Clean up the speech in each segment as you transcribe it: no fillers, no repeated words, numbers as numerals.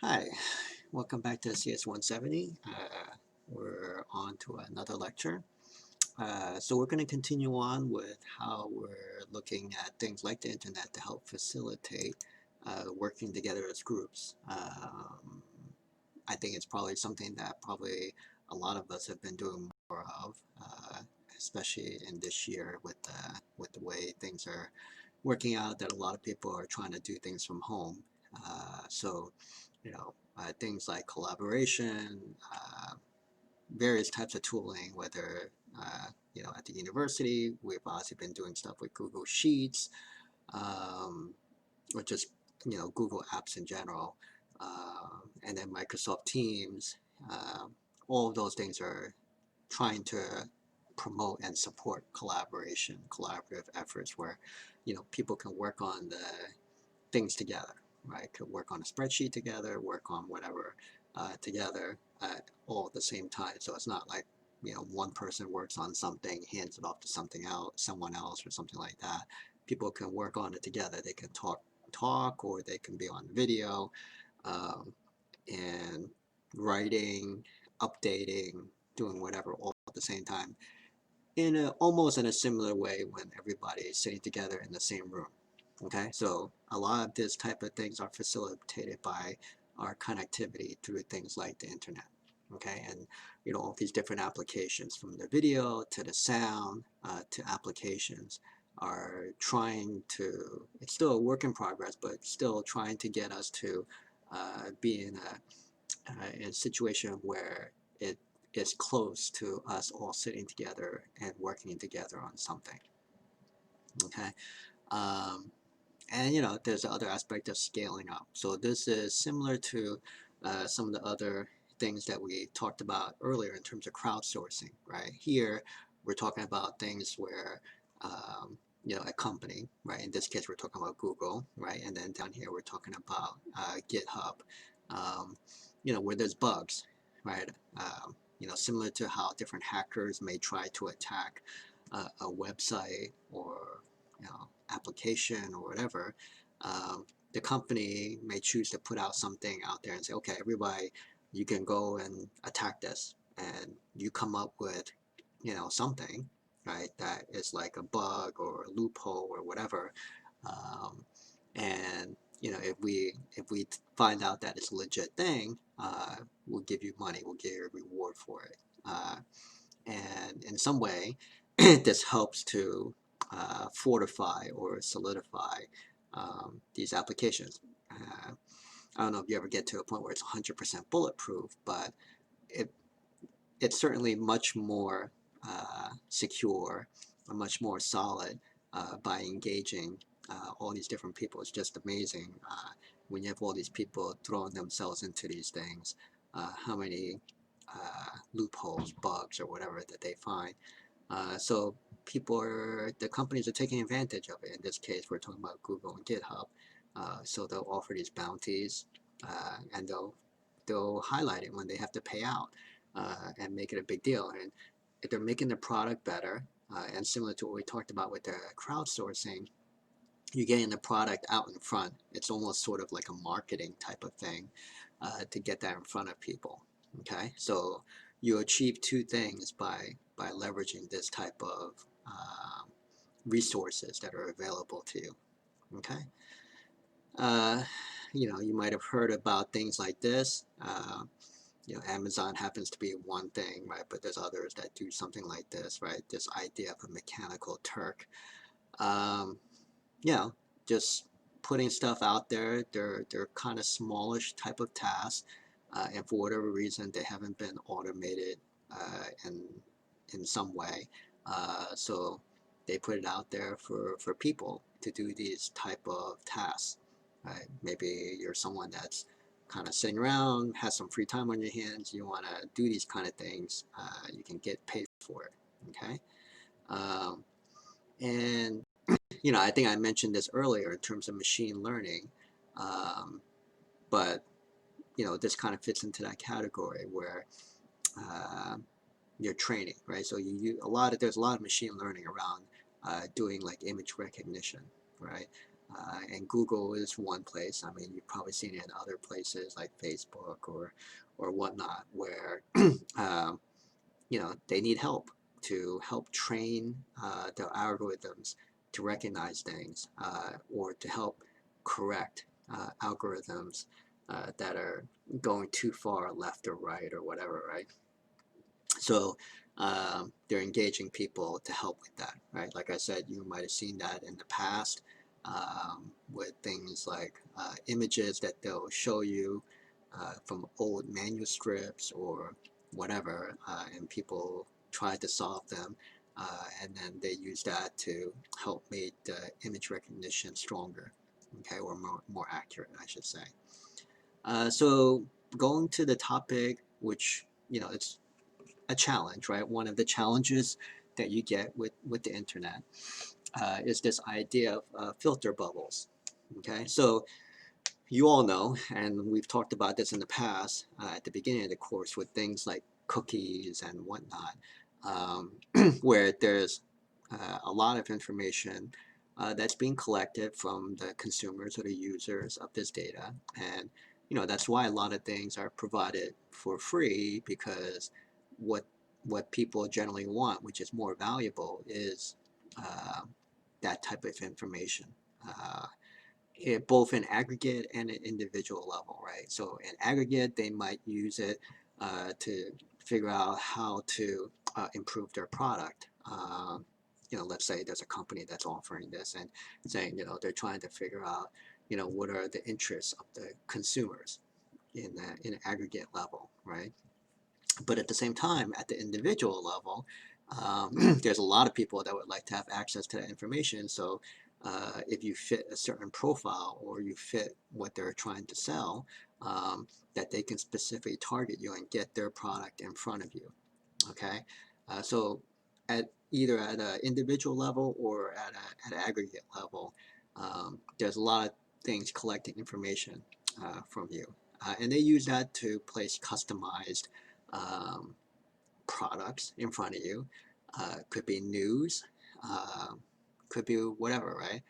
Hi, welcome back to CS 170. We're on to another lecture. So we're going to continue on with how we're looking at things like the internet to help facilitate working together as groups. I think it's probably something that probably a lot of us have been doing more of, especially in this year with the way things are working out, that a lot of people are trying to do things from home. So, things like collaboration, various types of tooling, whether, at the university, we've obviously been doing stuff with Google Sheets, um, or just, Google Apps in general, and then Microsoft Teams. All of those things are trying to promote and support collaboration, collaborative efforts where, people can work on the things together, right? Could work on a spreadsheet together, work on whatever together all at the same time. So it's not like, one person works on something, hands it off to someone else or something like that. People can work on it together. They can talk, or they can be on video, um, and writing, updating, doing whatever all at the same time almost in a similar way when everybody is sitting together in the same room. Okay, so a lot of this type of things are facilitated by our connectivity through things like the internet. Okay, and all these different applications, from the video to the sound to applications, are trying to, it's still a work in progress, but still trying to get us to be in a situation where it is close to us all sitting together and working together on something. Okay, um, and there's the other aspect of scaling up. So this is similar to some of the other things that we talked about earlier in terms of crowdsourcing. Right here, we're talking about things where a company, right? In this case, we're talking about Google, right? And then down here, we're talking about GitHub, um, where there's bugs, right? Similar to how different hackers may try to attack a website or application or whatever. The company may choose to put out something out there and say, okay, everybody, you can go and attack this, and you come up with something, right, that is like a bug or a loophole or whatever, um, and if we find out that it's a legit thing, we'll give you money, we'll give you a reward for it, and in some way this helps to fortify or solidify these applications. I don't know if you ever get to a point where it's 100% bulletproof, but it it's certainly much more secure, much more solid by engaging all these different people. It's just amazing when you have all these people throwing themselves into these things, how many loopholes, bugs, or whatever that they find. So the companies are taking advantage of it. In this case, we're talking about Google and GitHub. So they'll offer these bounties, and they'll highlight it when they have to pay out, and make it a big deal. And if they're making the product better, and similar to what we talked about with the crowdsourcing, you're getting the product out in front. It's almost sort of like a marketing type of thing to get that in front of people. Okay, so you achieve two things by leveraging this type of resources that are available to you. Okay, uh, you might have heard about things like this. Amazon happens to be one thing, right? But there's others that do something like this, right? This idea of a mechanical Turk. Um, just putting stuff out there. They're kind of smallish type of tasks, and for whatever reason, they haven't been automated in some way. So they put it out there for people to do these type of tasks. Right? Maybe you're someone that's kind of sitting around, has some free time on your hands. You want to do these kind of things. You can get paid for it. Okay, um, and I think I mentioned this earlier in terms of machine learning, um, but this kind of fits into that category where uh, you're training, right? So there's a lot of machine learning around doing like image recognition, right? And Google is one place. I mean, you've probably seen it in other places like Facebook or whatnot, where they need help to help train their algorithms to recognize things, or to help correct algorithms that are going too far left or right or whatever, right? So they're engaging people to help with that, right? Like I said, you might have seen that in the past with things like images that they'll show you from old manuscripts or whatever, and people try to solve them, and then they use that to help make the image recognition stronger, okay, or more accurate, I should say. So going to the topic, which it's a challenge, right? One of the challenges that you get with the internet is this idea of filter bubbles. Okay, so you all know, and we've talked about this in the past at the beginning of the course with things like cookies and whatnot, where there's a lot of information that's being collected from the consumers or the users of this data. And that's why a lot of things are provided for free, because what what people generally want, which is more valuable, is uh, that type of information. Both in aggregate and an individual level, right? So in aggregate, they might use it to figure out how to improve their product. Let's say there's a company that's offering this and saying, they're trying to figure out, what are the interests of the consumers in an aggregate level, right? But at the same time, at the individual level, there's a lot of people that would like to have access to that information. So if you fit a certain profile or you fit what they're trying to sell, that they can specifically target you and get their product in front of you. Okay, so at either at an individual level or at an aggregate level, there's a lot of things collecting information from you, and they use that to place customized um, products in front of you. Could be news, uh, could be whatever, right?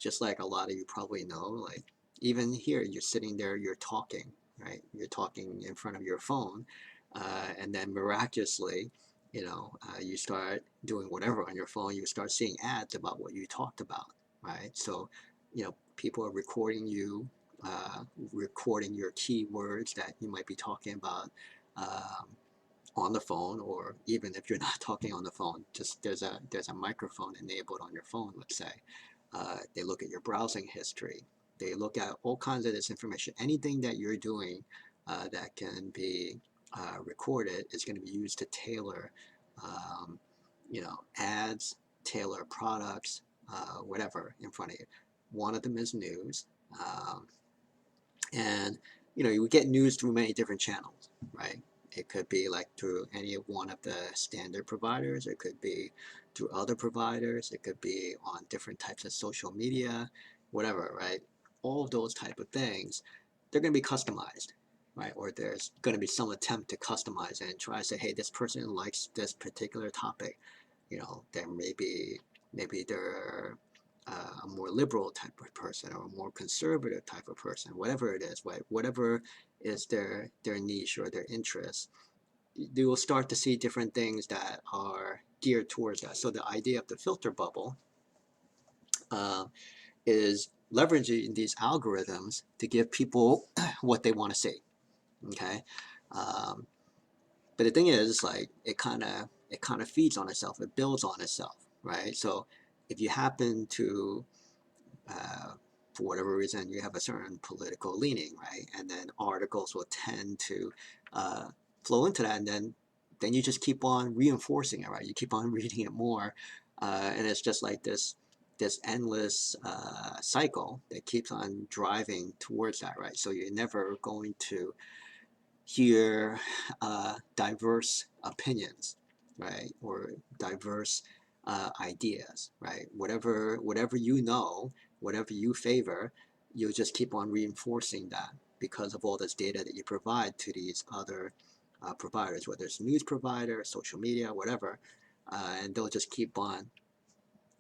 Just like a lot of you probably know, like even here, you're sitting there, you're talking, right? You're talking in front of your phone, and then miraculously, you start doing whatever on your phone, you start seeing ads about what you talked about, right? So, people are recording you, recording your keywords that you might be talking about. Um, on the phone, or even if you're not talking on the phone, just there's a microphone enabled on your phone, let's say. They look at your browsing history. They look at all kinds of this information. Anything that you're doing that can be recorded is going to be used to tailor, ads, tailor products, whatever in front of you. One of them is news, and you would get news through many different channels, right? It could be like through any one of the standard providers. It could be through other providers. It could be on different types of social media, whatever, right? All of those type of things, they're going to be customized, right? Or there's going to be some attempt to customize it and try to say, hey, this person likes this particular topic. Then maybe they're a more liberal type of person or a more conservative type of person, whatever it is, right? Whatever is their niche or their interest, you will start to see different things that are geared towards that. So the idea of the filter bubble uh, is leveraging these algorithms to give people what they want to see. Okay, um, but the thing is, like, it kind of feeds on itself. It builds on itself, right? So if you happen to uh, for whatever reason, you have a certain political leaning, right? And then articles will tend to uh, flow into that, and then you just keep on reinforcing it, right? You keep on reading it more, and it's just like this endless cycle that keeps on driving towards that, right? So you're never going to hear diverse opinions, right? Or diverse ideas, right? Whatever whatever you favor, you'll just keep on reinforcing that because of all this data that you provide to these other providers, whether it's news provider, social media, whatever, and they'll just keep on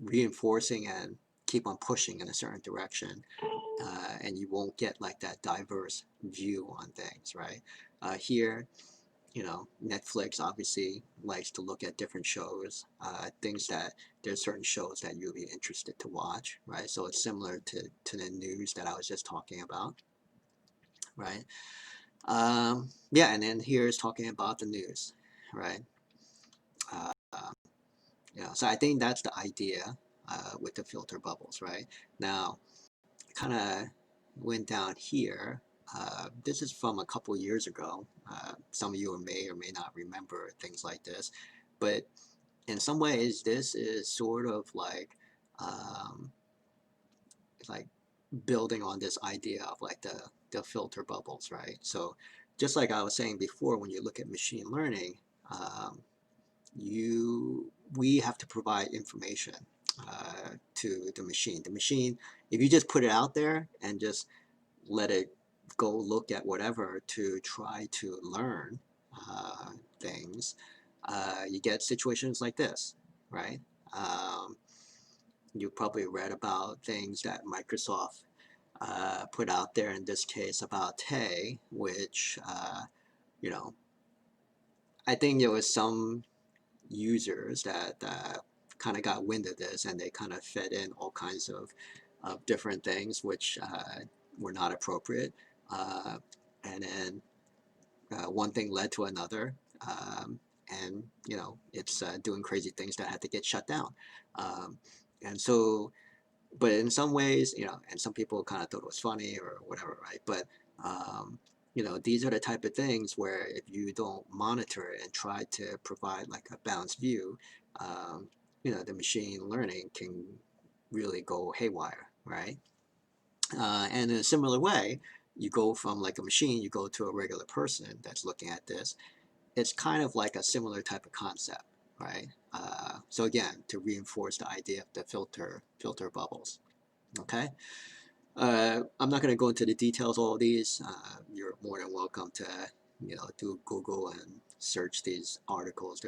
reinforcing and keep on pushing in a certain direction, and you won't get like that diverse view on things, right? Here, you know, Netflix obviously likes to look at different shows, things that there's certain shows that you'll be interested to watch, right? So it's similar to the news that I was just talking about, right? Yeah, and then here is talking about the news, right? Uh, you know, so I think that's the idea with the filter bubbles, right? Now, kind of went down here. This is from a couple years ago. Some of you may or may not remember things like this, but in some ways, this is sort of um, like building on this idea of like the filter bubbles, right? So just like I was saying before, when you look at machine learning, um, we have to provide information to the machine. The machine, if you just put it out there and just let it go look at whatever to try to learn uh, things, you get situations like this, right? Um, you probably read about things that Microsoft put out there, in this case about Tay, which, you know, I think there was some users that kind of got wind of this, and they kind of fed in all kinds of different things which were not appropriate. Uh, and then one thing led to another. And you know, it's doing crazy things that had to get shut down. Um, and so, but in some ways, you know, and some people kind of thought it was funny or whatever, right? But you know, these are the type of things where if you don't monitor it and try to provide like a balanced view, um, you know, the machine learning can really go haywire, right? And in a similar way, you go from like a machine, you go to a regular person that's looking at this. It's kind of like a similar type of concept, right? So again, to reinforce the idea of the filter bubbles. Okay. I'm not going to go into the details of all of these. You're more than welcome to, you know, do Google and search these articles.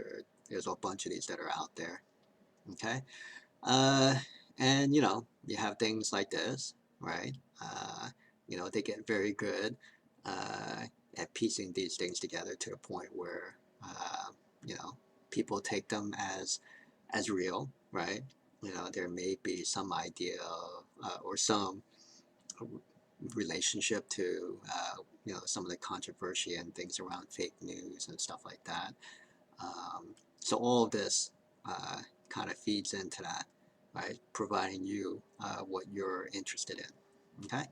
There's a bunch of these that are out there. Okay. Uh, and you know, you have things like this, right? You know, they get very good uh, at piecing these things together to the point where you know, people take them as real, right? You know, there may be some idea of, or some relationship to you know, some of the controversy and things around fake news and stuff like that. So all of this kind of feeds into that, right? Providing you what you're interested in. Okay.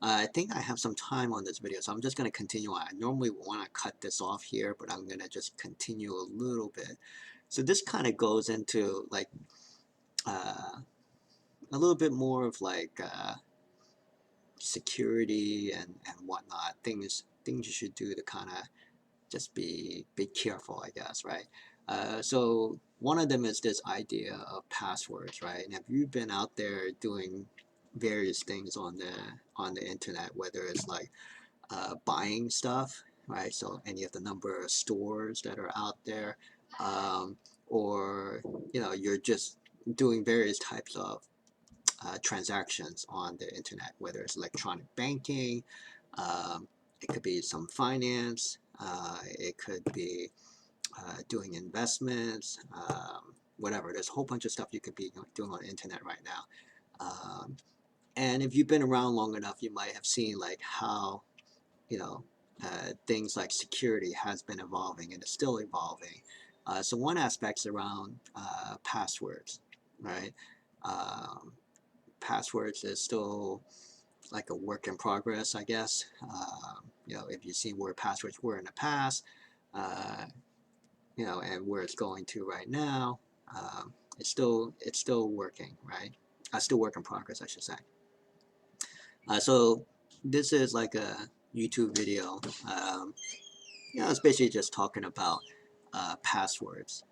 I think I have some time on this video, so I'm just going to continue on. I normally want to cut this off here, but I'm going to just continue a little bit. So this kind of goes into like a little bit more of like security and whatnot, things you should do to kind of just be careful, I guess, right? So one of them is this idea of passwords, right? And if you've been out there doing various things on the internet, whether it's like buying stuff, right? So any of the number of stores that are out there, or you know, you're just doing various types of transactions on the internet, whether it's electronic banking, it could be some finance, it could be doing investments, whatever. There's a whole bunch of stuff you could be doing on the internet right now. And if you've been around long enough, you might have seen like how, you know, things like security has been evolving and is still evolving. So one aspect is around passwords, right? Um, Passwords is still like a work in progress, I guess. You know, if you've seen where passwords were in the past, uh, you know, and where it's going to right now, it's still working, right? Still work in progress, I should say. So this is like a YouTube video. You know, it's basically just talking about passwords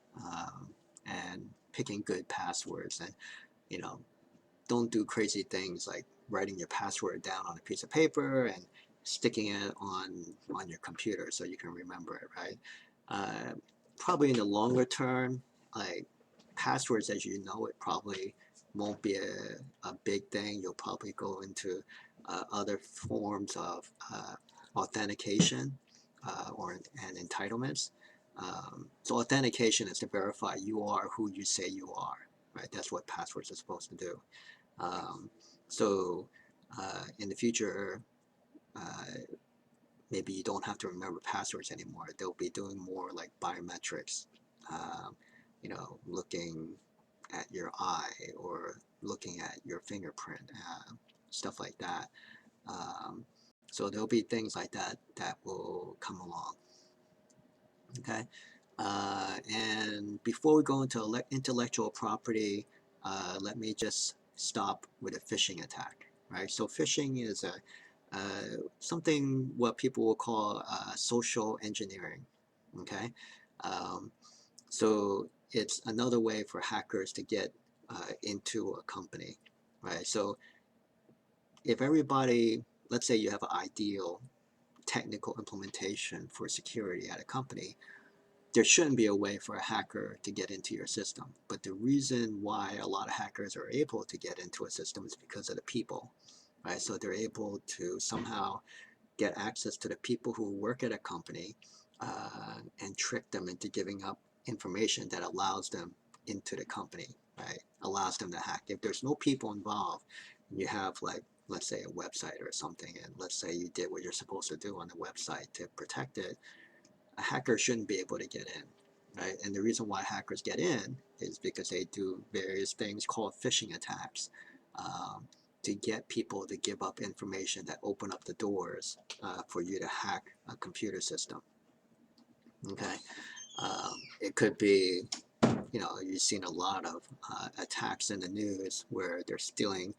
and picking good passwords, and you know, don't do crazy things like writing your password down on a piece of paper and sticking it on your computer so you can remember it, right? Probably in the longer term, like passwords as you know it probably won't be a big thing. You'll probably go into other forms of authentication and entitlements. So authentication is to verify you are who you say you are, right? That's what passwords are supposed to do. Um, so in the future, uh, maybe you don't have to remember passwords anymore. They'll be doing more like biometrics, um, looking at your eye or looking at your fingerprint, stuff like that. Um, so there'll be things like that that will come along. Okay. And before we go into intellectual property, let me just stop with a phishing attack, right? So phishing is something what people will call social engineering, okay? Um, so it's another way for hackers to get into a company, right? So if everybody, let's say you have an ideal technical implementation for security at a company, there shouldn't be a way for a hacker to get into your system. But the reason why a lot of hackers are able to get into a system is because of the people, right? So they're able to somehow get access to the people who work at a company and trick them into giving up information that allows them into the company, right? Allows them to hack. If there's no people involved, you have like, let's say a website or something, and let's say you did what you're supposed to do on the website to protect it, a hacker shouldn't be able to get in, right? And the reason why hackers get in is because they do various things called phishing attacks um, to get people to give up information that open up the doors for you to hack a computer system. Okay, it could be, you've seen a lot of attacks in the news where they're stealing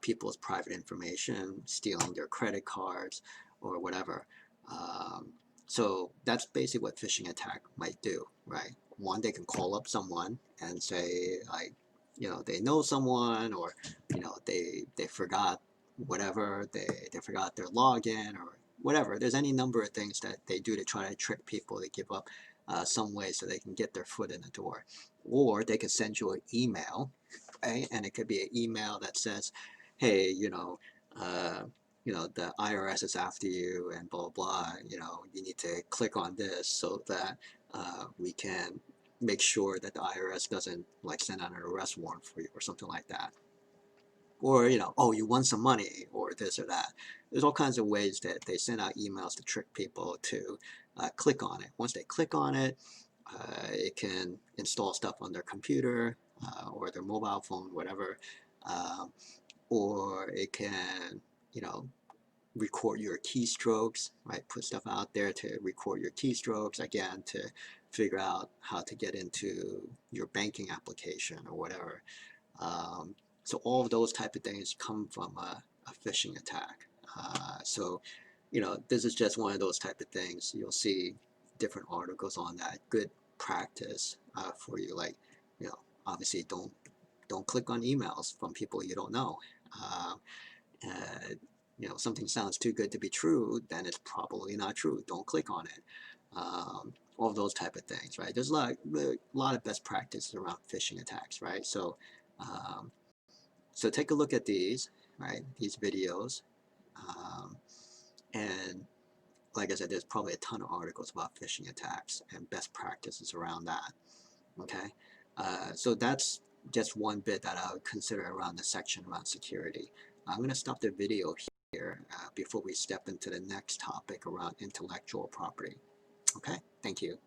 people's private information, stealing their credit cards or whatever. Um, so that's basically what phishing attack might do, right? One, they can call up someone and say, like, they know someone, or they forgot whatever, they forgot their login or whatever. There's any number of things that they do to try to trick people to give up some way so they can get their foot in the door. Or they could send you an email, right? And it could be an email that says, hey, uh, the IRS is after you and blah, blah, you need to click on this so that we can make sure that the IRS doesn't like send out an arrest warrant for you or something like that. Or, oh, you won some money or this or that. There's all kinds of ways that they send out emails to trick people to click on it. Once they click on it, it can install stuff on their computer or their mobile phone, whatever. Um, or it can, you know, record your keystrokes, right? Put stuff out there to record your keystrokes, again, to figure out how to get into your banking application or whatever. So all of those type of things come from a phishing attack. So, this is just one of those type of things. You'll see different articles on that. Good practice for you. Like, obviously don't click on emails from people you don't know. Uh, something sounds too good to be true, then it's probably not true. Don't click on it. All those type of things, right? There's a lot of best practices around phishing attacks, right? Um, so take a look at these, right? These videos. Um, and like I said, there's probably a ton of articles about phishing attacks and best practices around that. Okay. So that's just one bit that I would consider around the section around security. I'm going to stop the video here before we step into the next topic around intellectual property. Okay. Thank you.